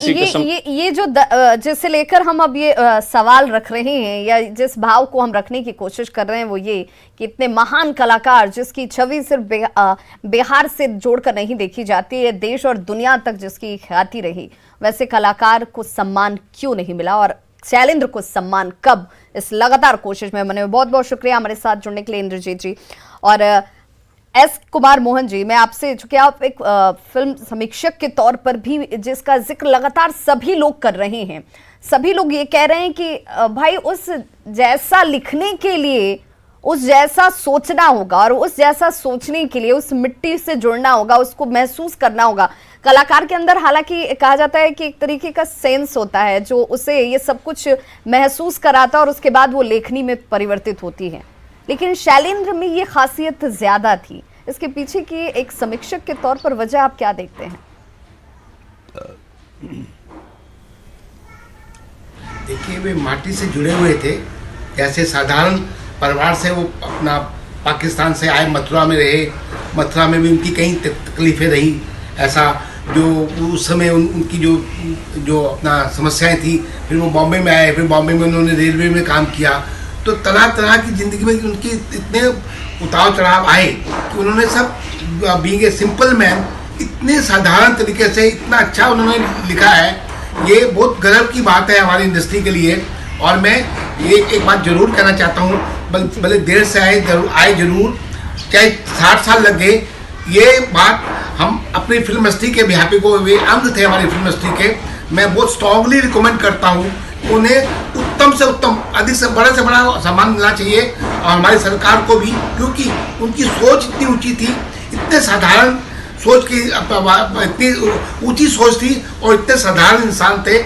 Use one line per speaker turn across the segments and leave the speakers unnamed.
ये जो जिसे लेकर हम अब ये सवाल रख रहे हैं या जिस भाव को हम रखने की कोशिश कर रहे हैं वो ये कि इतने महान कलाकार जिसकी छवि सिर्फ बिहार से जोड़कर नहीं देखी जाती है, देश और दुनिया तक जिसकी ख्याति रही, वैसे कलाकार को सम्मान क्यों नहीं मिला और शैलेंद्र को सम्मान कब? इस लगातार कोशिश में बने हुए बहुत बहुत शुक्रिया हमारे साथ जुड़ने के लिए इंद्रजीत जी। और एस कुमार मोहन जी, मैं आपसे, चूंकि आप एक फिल्म समीक्षक के तौर पर भी जिसका जिक्र लगातार सभी लोग कर रहे हैं, सभी लोग ये कह रहे हैं कि भाई उस जैसा लिखने के लिए उस जैसा सोचना होगा और उस जैसा सोचने के लिए उस मिट्टी से जुड़ना होगा, उसको महसूस करना होगा। कलाकार के अंदर हालांकि कहा जाता है कि एक तरीके का सेंस होता है जो उसे ये सब कुछ महसूस कराता है और उसके बाद वो लेखनी में परिवर्तित होती है, लेकिन शैलेंद्र में ये खासियत ज्यादा थी। इसके पीछे की एक समीक्षक के तौर पर वजह आप क्या देखते हैं?
देखिए, वे माटी से जुड़े हुए थे, जैसे साधारण परिवार से वो अपना पाकिस्तान से आए, मथुरा में रहे, मथुरा में भी उनकी कई तकलीफें रही, ऐसा जो उस समय उनकी जो अपना समस्याएं थी। फिर वो बॉम्बे में आए, फिर बॉम्बे में उन्होंने रेलवे में काम किया, तो तरह तरह की ज़िंदगी में उनकी इतने उतार चढ़ाव आए कि उन्होंने सब बीइंग ए सिंपल मैन इतने साधारण तरीके से इतना अच्छा उन्होंने लिखा है। ये बहुत गर्व की बात है हमारी इंडस्ट्री के लिए। और मैं एक बात जरूर कहना चाहता हूँ, भले देर से आए जरूर, चाहे 60 साल लग गए, ये बात हम अपनी फिल्म इंडस्ट्री के बिहार को, वे अंग थे हमारी फिल्म इंडस्ट्री के, मैं बहुत स्ट्रांगली रिकमेंड करता हूँ। उन्हें उत्तम से उत्तम, अधिक से बड़ा सम्मान मिलना चाहिए और हमारी सरकार को भी, क्योंकि उनकी सोच इतनी ऊंची थी, इतने साधारण सोच की, इतनी ऊंची सोच थी और इतने साधारण इंसान थे।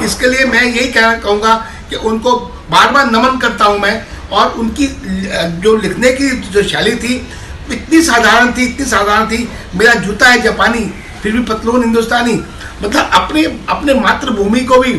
इसके लिए मैं यही कहूँगा कि उनको बार बार नमन करता हूँ मैं। और उनकी जो लिखने की जो शैली थी इतनी साधारण थी। मेरा जूता है जापानी, फिर भी पतलून हिंदुस्तानी, मतलब अपने मातृभूमि को भी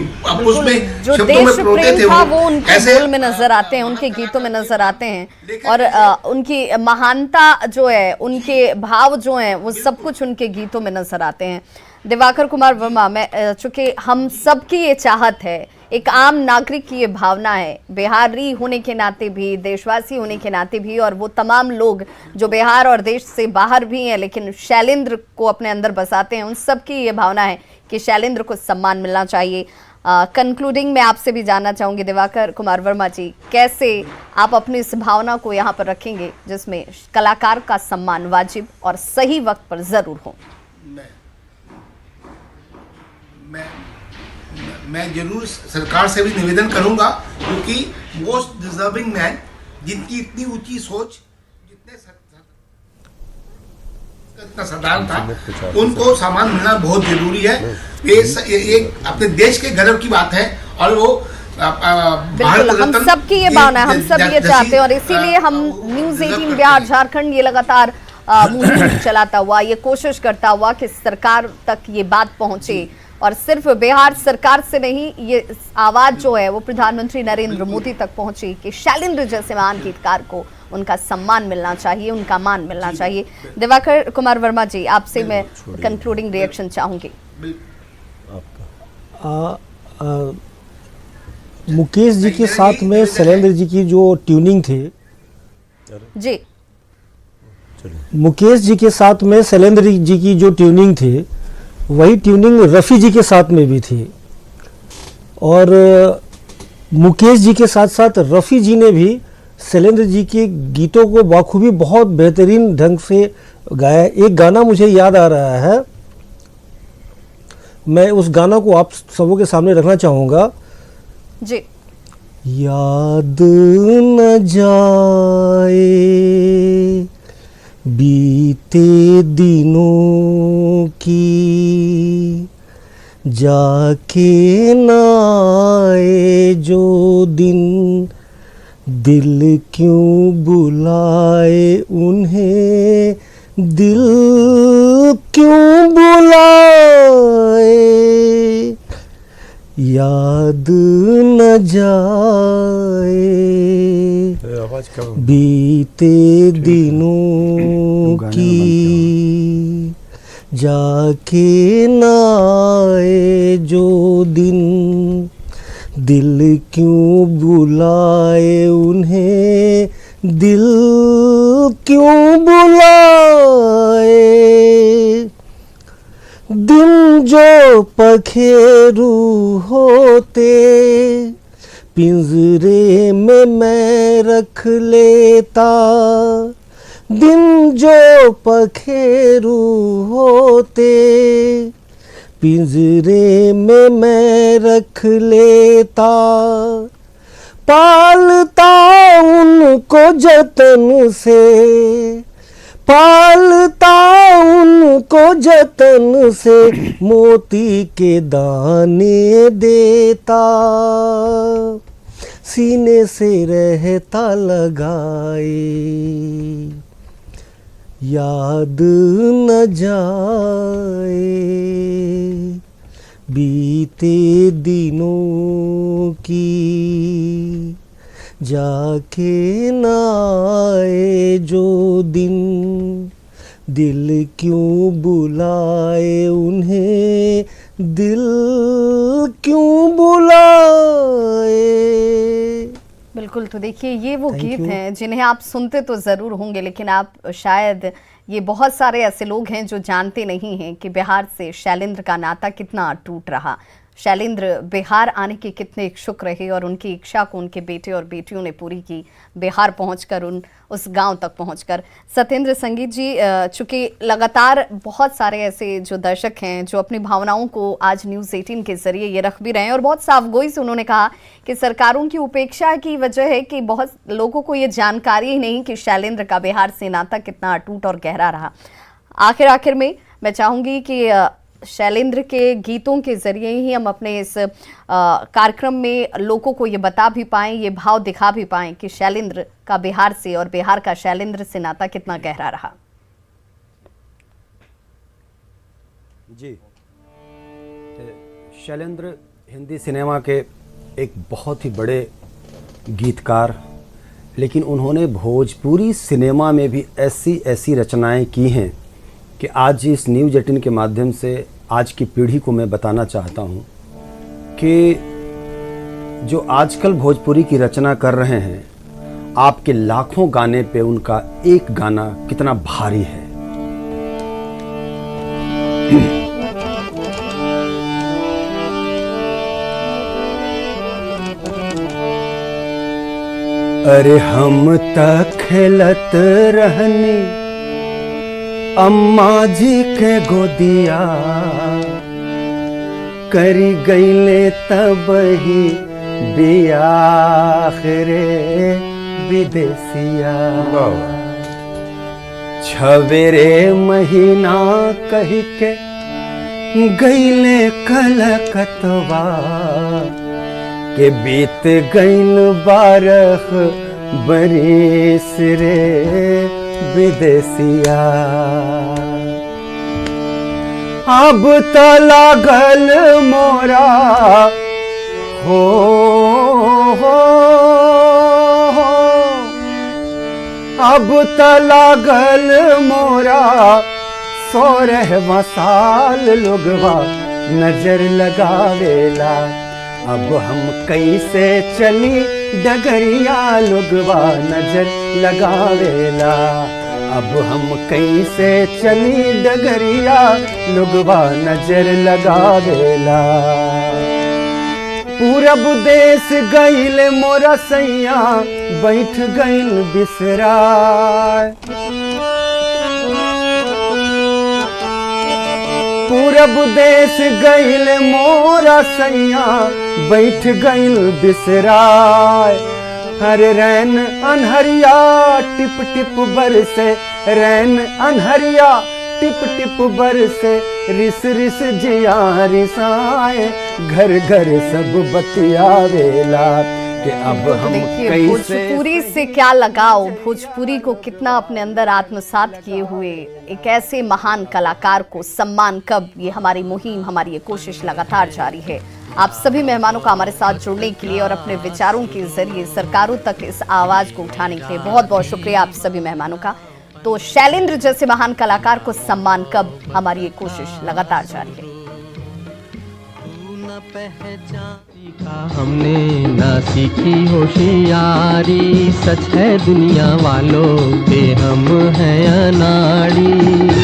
उसमें
जो देश प्रेम था वो उनके बोल में नजर आते हैं, उनके गीतों में नजर आते हैं। और उनकी महानता जो है, उनके भाव जो हैं, वो सब कुछ उनके गीतों में नजर आते हैं। दिवाकर कुमार वर्मा, मैं चूंकि हम सब की ये चाहत है, एक आम नागरिक की ये भावना है, बिहारी होने के नाते भी, देशवासी होने के नाते भी, और वो तमाम लोग जो बिहार और देश से बाहर भी हैं लेकिन शैलेंद्र को अपने अंदर बसाते हैं, उन सब की ये भावना है कि शैलेंद्र को सम्मान मिलना चाहिए। कंक्लूडिंग में आपसे भी जानना चाहूंगी दिवाकर कुमार वर्मा जी, कैसे आप अपनी इस भावना को यहाँ पर रखेंगे जिसमें कलाकार का सम्मान वाजिब और सही वक्त पर जरूर हो?
मैं जरूर सरकार से भी निवेदन करूंगा, क्योंकि मोस्ट डिजर्विंग मैन, जिनकी इतनी ऊंची सोच, इतना साधारण था, उनको सम्मान मिलना बहुत जरूरी है। ये अपने देश के गर्व की बात है। और वो
बिल्कुल हम सबकी ये भावना है, हम सब ये चाहते हैं और इसीलिए हम न्यूज़ 18 बिहार झारखंड ये लगातार मुहिम चलाता हुआ, ये कोशिश करता हुआ कि सरकार तक ये बात पहुंचे, और सिर्फ बिहार सरकार से नहीं, ये आवाज जो है वो प्रधानमंत्री नरेंद्र मोदी तक पहुंची कि शैलेंद्र जैसे महान गीतकार को उनका सम्मान मिलना चाहिए, उनका मान मिलना चाहिए। दिवाकर कुमार वर्मा जी, आपसे मैं कंक्लूडिंग रिएक्शन चाहूंगी।
मुकेश जी के साथ में शैलेंद्र जी की जो ट्यूनिंग थी
जी,
मुकेश जी के साथ में शैलेंद्र जी की जो ट्यूनिंग थी, वही ट्यूनिंग रफ़ी जी के साथ में भी थी। और मुकेश जी के साथ साथ रफ़ी जी ने भी शैलेंद्र जी के गीतों को बाखूबी बहुत बेहतरीन ढंग से गाया। एक गाना मुझे याद आ रहा है, मैं उस गाना को आप सबों के सामने रखना चाहूँगा
जी।
याद न जाए बीते दिनों की, जाके ना आए जो दिन, दिल क्यों बुलाए उन्हें, दिल क्यों बुलाए, याद न जाए बीते दिनों की, जाके ना आए जो दिन, दिल क्यों बुलाए उन्हें, दिल क्यों बुलाए। दिन जो पखेरू होते, पिंजरे में मैं रख लेता। दिन जो पखेरू होते, पिंजरे में मैं रख लेता। पालता उनको जतन से, पालता उनको जतन से, मोती के दाने देता। सीने से रहता लगाए, याद न जाए बीते दिनों की, जाके ना आए जो दिन, दिल क्यों बुलाए उन्हें, दिल क्यों बुलाए।
बिल्कुल, तो देखिए ये वो
Thank
गीत
you.
हैं जिन्हें आप सुनते तो ज़रूर होंगे, लेकिन आप शायद ये बहुत सारे ऐसे लोग हैं जो जानते नहीं हैं कि बिहार से शैलेंद्र का नाता कितना टूट रहा। शैलेंद्र बिहार आने के कितने इच्छुक रहे और उनकी इच्छा को उनके बेटे और बेटियों ने पूरी की, बिहार पहुंचकर उस गांव तक पहुंचकर। सत्येंद्र संगीत जी, चूंकि लगातार बहुत सारे ऐसे जो दर्शक हैं जो अपनी भावनाओं को आज न्यूज़ 18 के जरिए ये रख भी रहे हैं और बहुत साफगोई से उन्होंने कहा कि सरकारों की उपेक्षा की वजह है कि बहुत लोगों को ये जानकारी ही नहीं कि शैलेंद्र का बिहार से नाता कितना अटूट और गहरा रहा। आखिर में मैं चाहूँगी कि शैलेंद्र के गीतों के जरिए ही हम अपने इस कार्यक्रम में लोगों को ये बता भी पाएं, ये भाव दिखा भी पाएं कि शैलेंद्र का बिहार से और बिहार का शैलेंद्र से नाता कितना गहरा रहा।
जी, शैलेंद्र हिंदी सिनेमा के एक बहुत ही बड़े गीतकार, लेकिन उन्होंने भोजपुरी सिनेमा में भी ऐसी ऐसी रचनाएं की हैं कि आज इस न्यूज़ 18 के माध्यम से आज की पीढ़ी को मैं बताना चाहता हूं कि जो आजकल भोजपुरी की रचना कर रहे हैं, आपके लाखों गाने पे उनका एक गाना कितना भारी है। अरे हम तक खेलत रहनी अम्मा जी के गोदिया, करी गईले तब ही बियाह रे विदेसिया। छवेरे महीना कही के गईले कलकतवा, के बीत गईल 12 बरिस रे विदेसिया। अब त लागल मोरा हो, अब त लागल मोरा 16वां साल लोगवा नजर लगावेला। अब हम कैसे चली डगरिया लोगवा नजर लगावेला। अब हम कैसे चली डगरिया लोगवा नजर लगावेला। पूरब देश गईल मोरा सैया बैठ गईल बिसराय। पूरब देश गईल मोरा सैया बैठ गईल बिसराय। हरे रैन अनहरिया टिप टिप बरसे, रैन अनहरिया टिप टिप बरसे, रिस रिस जिया रिसाए। घर घर सब बतियावेला कि अब हम कैसे।
भोजपुरी से क्या लगाओ, भोजपुरी को कितना अपने अंदर आत्मसात किए हुए एक ऐसे महान कलाकार को सम्मान कब, ये हमारी मुहिम, हमारी ये कोशिश लगातार जारी है। आप सभी मेहमानों का हमारे साथ जुड़ने के लिए और अपने विचारों के जरिए सरकारों तक इस आवाज को उठाने के लिए बहुत बहुत शुक्रिया आप सभी मेहमानों का। तो शैलेंद्र जैसे महान कलाकार को सम्मान कब, हमारी ये कोशिश लगातार जारी है।
हमने ना सीखी होशियारी, सच है दुनिया वालों के हम हैं अनाड़ी।